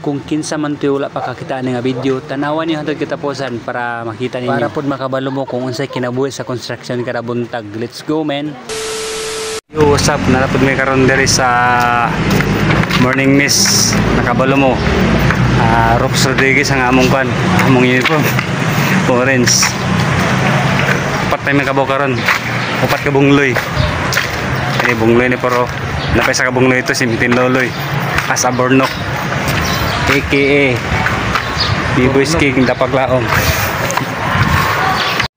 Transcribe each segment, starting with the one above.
kung kinsa man tuyo wala pa kakita nga video, tanawan niyo hangtod katapusan para makita ninyo. Para pod makabalo mo kung unsay kinabuhi sa construction kada buntag. Let's go, man. Yo, what's up? Narapod may karon diri sa morning mist. Nakabalo mo. Rox Rodriguez ang among kan, among uniform. Orange. Upat tayo may kabaw karon. Upat ka bungloy. Ini bungloy ni pero napay sa kabungloy ito si Mitin Loloy. Asa Bornok. AKA B-Boys King Dapaglaong.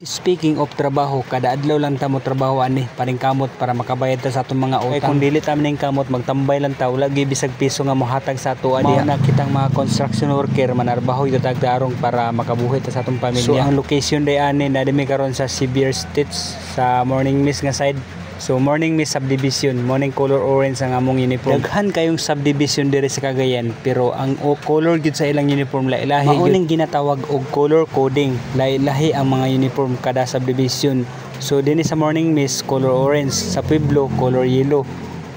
Speaking of trabaho, kada adlaw lang ta mo trabaho ani paring kamot para makabayad ta sa atong mga utang. Kung dili ta ning kamot magtambay lang ta wala gyud bisag piso nga mohatag sa ato ani. Mao na kitang mga construction worker manarbaho gyud tagdarong para makabuhi ta sa atong pamilya. So ang location day ani na dimi karon sa Sevier Stitch sa Morning Mist nga side. So Morning Mist subdivision, morning color orange ang among uniform. Daghan kayong subdivision diri sa Cagayan pero ang color gyud sa ilang uniform lahi-lahi. Mauning ginatawag og color coding. Lahi-lahi ang mga uniform kada subdivision. So dinhi sa Morning Mist color orange, sa Pueblo color yellow,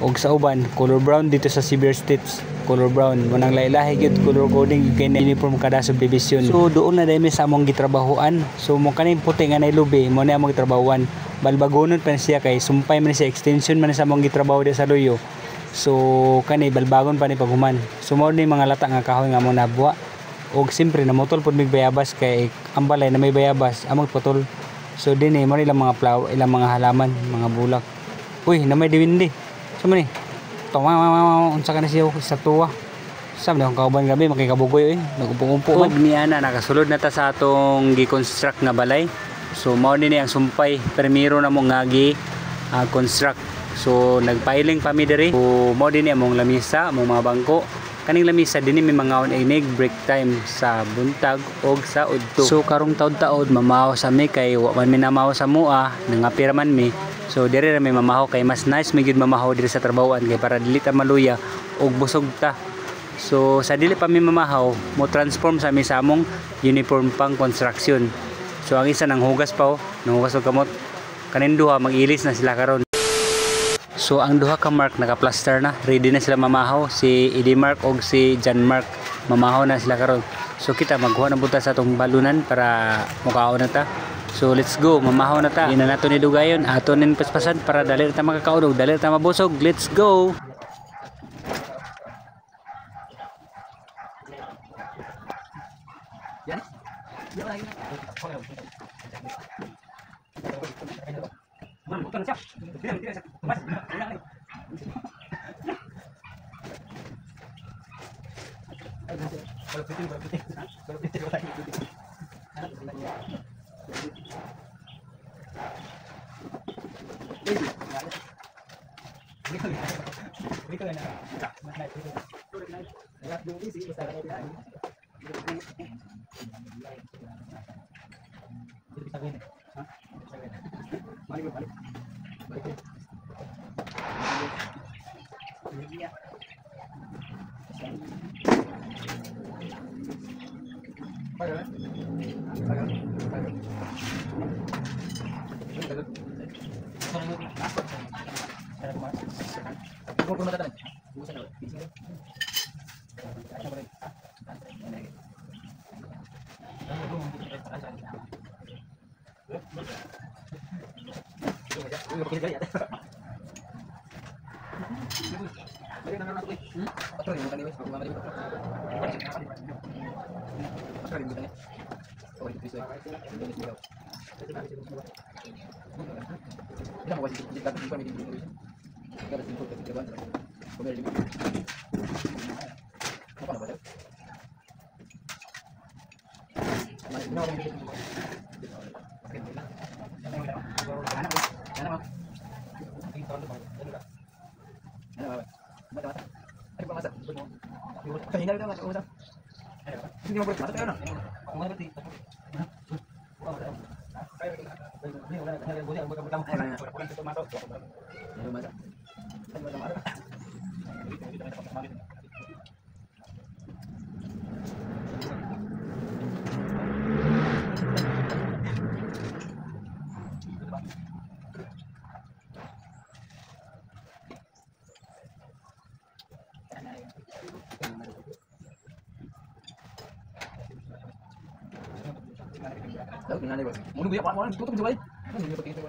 og sa uban color brown dito sa Sevier Stitch color brown. Munang lahi-lahi gyud color coding kay uniform kada subdivision. So doon na dami sa among gitrabahoan. So mo kaning puti nga nay lubi mo na among gitrabahoan. Balbagonon pa siya kay sumpay man siya extension man sa among gitrabaho di sa Loyo. So kani balbagon pa ni paghuman. So mao ni mga lata nga kahoy nga among nabuha. Og simpre namutol pud mig bayabas kay ang balay na may bayabas among putol. So dinhi mo ilang mga flower, ilang mga halaman, mga bulak. Uy, na may diwindi. Sa man ni? Unsa ka na siya sa tuwa. Sabi na kung kauban gabi makikabugoy nag-umpo-umpo man. Niya na nakasulod na ta sa atong gi-construct nga balay. So mao din ang sumpay permiro na mong ngagi construct. So nagpiling pa mi diri. So mao din among lamisa, among mga bangko. Kaning lamisa dinhi may mga inig break time sa buntag og sa udto. So karong taud-taud mamahaw sa mi kay wa man mi namahaw sa mua, nangapira man mi. So diri ra may mamahaw kay mas nice mi gyud mamahaw diri sa trabahoan kay para dili ta maluya og busog ta. So sa dili pa mi mamahaw, mo transform sa mi sa among uniform pang construction. So ang isa nang hugas pa nang hugas og kamot. Kanin duha mag-ilis na sila karon. So ang duha ka Mark naka-plaster na, ready na sila mamahaw, si Eddie Mark og si John Mark mamahaw na sila karon. So kita magkuha na buta sa atong balunan para mukaon na ta. So let's go, mamahaw na ta. Ina nato ni dugayon, ato nin paspasan para dali ta makakaudog, dali ta mabusog. Let's go. Yan. Tahu gimana nih, Bos? Mau nunggu ya, Pak. Tutup coba. Nunggu pakai itu.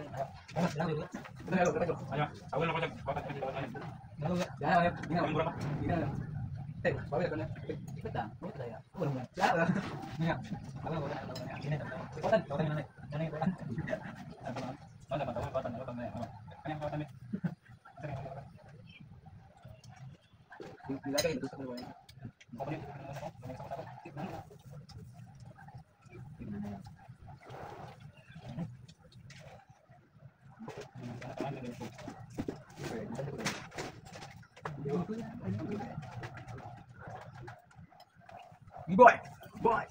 Ayo, awal nak baca kita tanya. Jangan ya, ini berapa? Ini. Bawa ya kan. Betul. Betul ya. Ya. Ini. Kalau udah ini. Kotan mana? Mana kotan? Mana kotan? Kan yang kotan ni. Ilagay ito sa kulay. Boy, boy.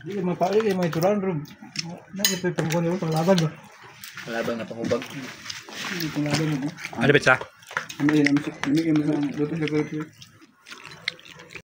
Jadi mapali may turan rum. Na ito pangkon yung panglaban ba? Laban na pangubag. Panglaban mo. Ada pecah. Ano yun? Ano yun? Luto sa